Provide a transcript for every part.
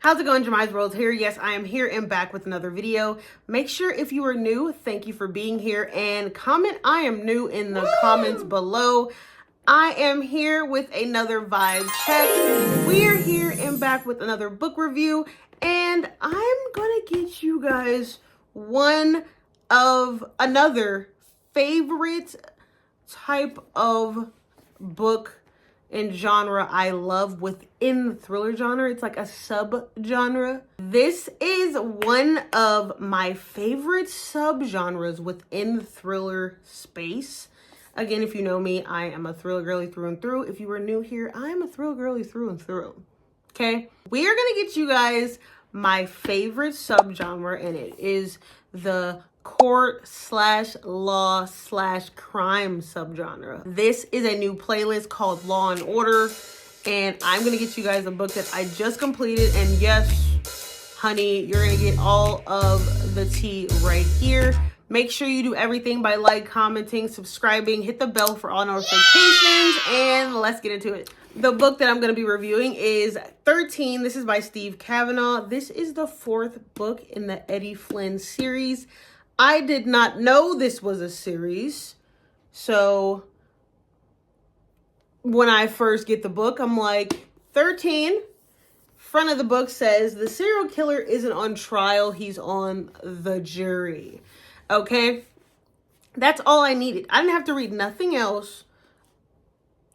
How's it going, JimiasWorld here? Yes, I am here and back with another video. Make sure if you are new, thank you for being here, and comment I am new in the comments below. I am here with another vibe check. We are here and back with another book review, and I'm gonna get you guys one of another favorite type of book and genre I love within the thriller genre. It's like a sub-genre. This is one of my favorite sub-genres within the thriller space. Again, if you know me, I am a thriller girly through and through. If you are new here, I am a thriller girly through and through. Okay? We are gonna get you guys my favorite sub-genre, and it is the court/law/crime subgenre. This is a new playlist called Law and Order, and I'm gonna get you guys a book that I just completed. And yes, honey, you're gonna get all of the tea right here. Make sure you do everything by commenting, subscribing, hit the bell for all notifications, and let's get into it. The book that I'm going to be reviewing is 13. This is by Steve Cavanagh. This is the 4th book in the Eddie Flynn series. I did not know this was a series. So when I first get the book, I'm like, 13. Front of the book says, the serial killer isn't on trial. He's on the jury. Okay? That's all I needed. I didn't have to read nothing else.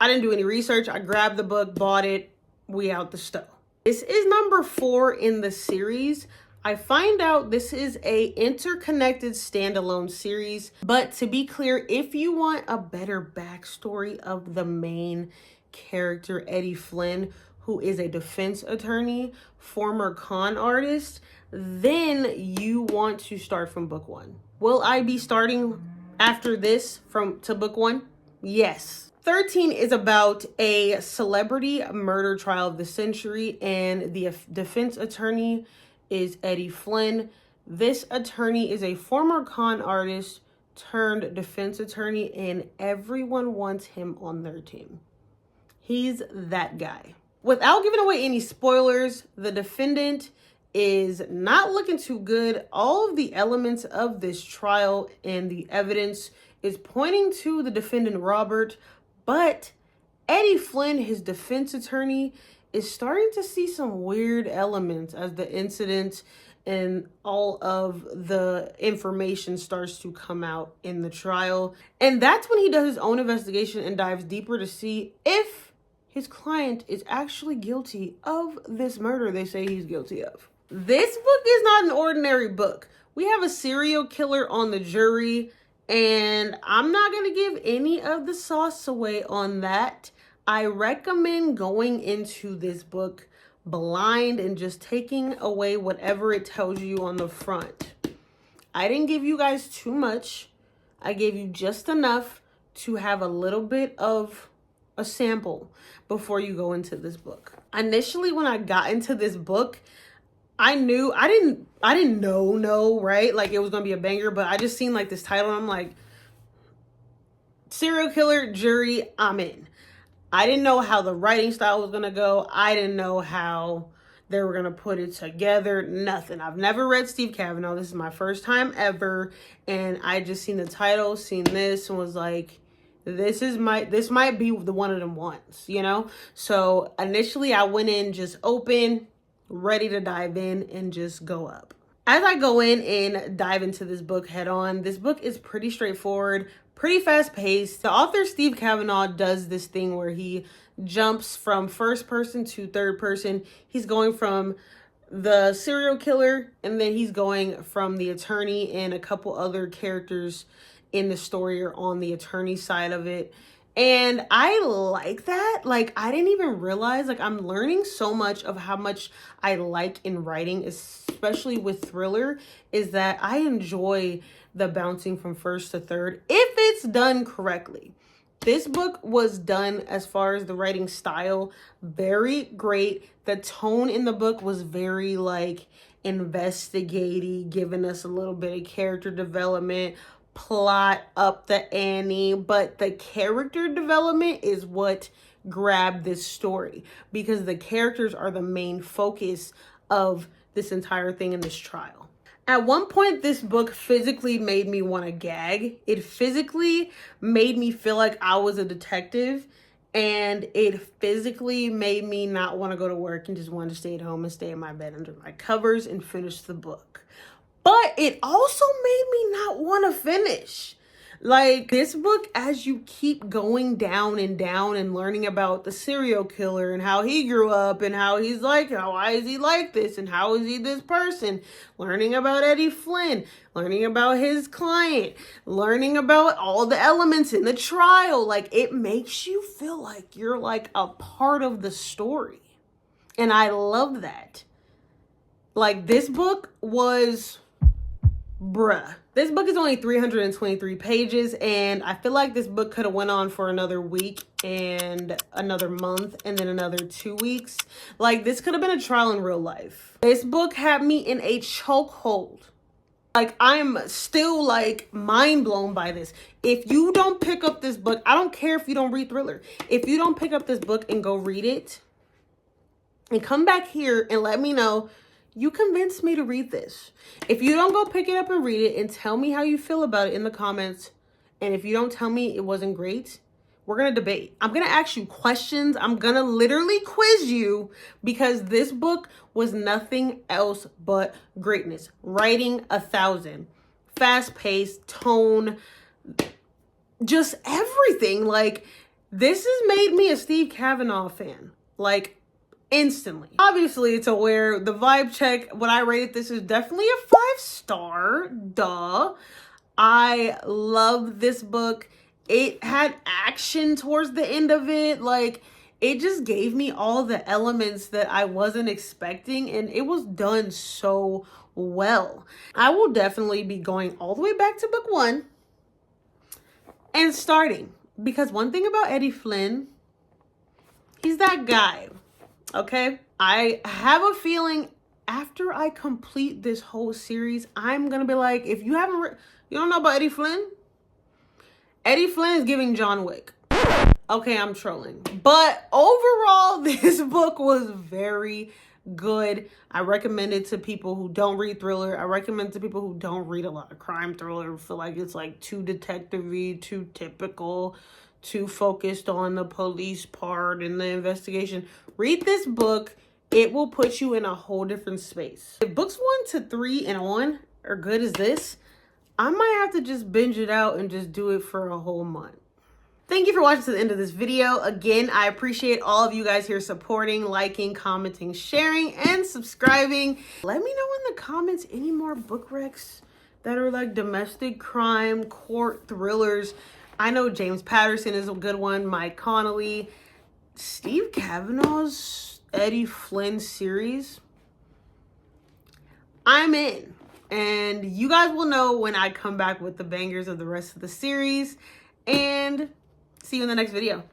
I didn't do any research. I grabbed the book, bought it. We out the stove. This is number 4 in the series. I find out this is a interconnected standalone series, but to be clear, if you want a better backstory of the main character, Eddie Flynn, who is a defense attorney, former con artist, then you want to start from book 1. Will I be starting after this to book 1? Yes. 13 is about a celebrity murder trial of the century, and the defense attorney is Eddie Flynn. This attorney is a former con artist turned defense attorney, and everyone wants him on their team. He's that guy. Without giving away any spoilers, the defendant is not looking too good. All of the elements of this trial and the evidence is pointing to the defendant, Robert, but Eddie Flynn, his defense attorney, is starting to see some weird elements as the incident and all of the information starts to come out in the trial. And that's when he does his own investigation and dives deeper to see if his client is actually guilty of this murder they say he's guilty of. This book is not an ordinary book. We have a serial killer on the jury, and I'm not going to give any of the sauce away on that. I recommend going into this book blind and just taking away whatever it tells you on the front. I didn't give you guys too much. I gave you just enough to have a little bit of a sample before you go into this book. Initially, when I got into this book, I didn't know, right? Like it was going to be a banger, but I just seen like this title and I'm like, serial killer, jury, I'm in. I didn't know how the writing style was going to go. I didn't know how they were going to put it together. Nothing. I've never read Steve Cavanagh. This is my first time ever. And I just seen the title, seen this, and was like, this might be the one of them ones, you know? So initially I went in just open, ready to dive in and just go up. As I go in and dive into this book head on, this book is pretty straightforward, pretty fast paced. The author, Steve Cavanagh, does this thing where he jumps from first person to third person. He's going from the serial killer, and then he's going from the attorney, and a couple other characters in the story are on the attorney side of it. And I like that. Like, I didn't even realize, like, I'm learning so much of how much I like in writing, especially with thriller, is that I enjoy the bouncing from first to third if it's done correctly. This book was done, as far as the writing style, very great. The tone in the book was very like investigative, giving us a little bit of character development, plot up the ante, but the character development is what grabbed this story, because the characters are the main focus of this entire thing in this trial. At one point, this book physically made me want to gag. It physically made me feel like I was a detective, and it physically made me not want to go to work and just want to stay at home and stay in my bed under my covers and finish the book. But it also made me not want to finish. Like, this book, as you keep going down and learning about the serial killer and how he grew up and how he's like, why is he like this and how is he this person, learning about Eddie Flynn, learning about his client, learning about all the elements in the trial, like, it makes you feel like you're like a part of the story. And I love that. Like, this book was... bruh. This book is only 323 pages, and I feel like this book could have went on for another week and another month and then another 2 weeks. Like, this could have been a trial in real life. This book had me in a chokehold. Like, I'm still like mind blown by this. If you don't pick up this book, I don't care if you don't read thriller. If you don't pick up this book and go read it and come back here and let me know you convinced me to read this. If you don't go pick it up and read it and tell me how you feel about it in the comments, and if you don't tell me it wasn't great, we're going to debate. I'm going to ask you questions. I'm going to literally quiz you, because this book was nothing else but greatness. Writing 1,000. Fast-paced, tone, just everything. Like, this has made me a Steve Cavanagh fan. Like, instantly. Obviously, it's aware. The vibe check, when I rated this, is definitely a 5-star. Duh. I love this book. It had action towards the end of it. Like, it just gave me all the elements that I wasn't expecting, and it was done so well. I will definitely be going all the way back to book 1 and starting, because one thing about Eddie Flynn, he's that guy. Okay, I have a feeling after I complete this whole series, I'm gonna be like, if you haven't you don't know about Eddie Flynn? Eddie Flynn is giving John Wick. Okay, I'm trolling. But overall, this book was very good. I recommend it to people who don't read thriller. I recommend it to people who don't read a lot of crime thriller, feel like it's like too detective-y, too typical, too focused on the police part and the investigation. Read this book. It will put you in a whole different space. If books 1 to 3 and on are good as this, I might have to just binge it out and just do it for a whole month. Thank you for watching to the end of this video. Again, I appreciate all of you guys here supporting, liking, commenting, sharing, and subscribing. Let me know in the comments any more book recs that are like domestic crime, court thrillers. I know James Patterson is a good one. Mike Connolly. Steve Cavanagh's Eddie Flynn series. I'm in. And you guys will know when I come back with the bangers of the rest of the series. And see you in the next video.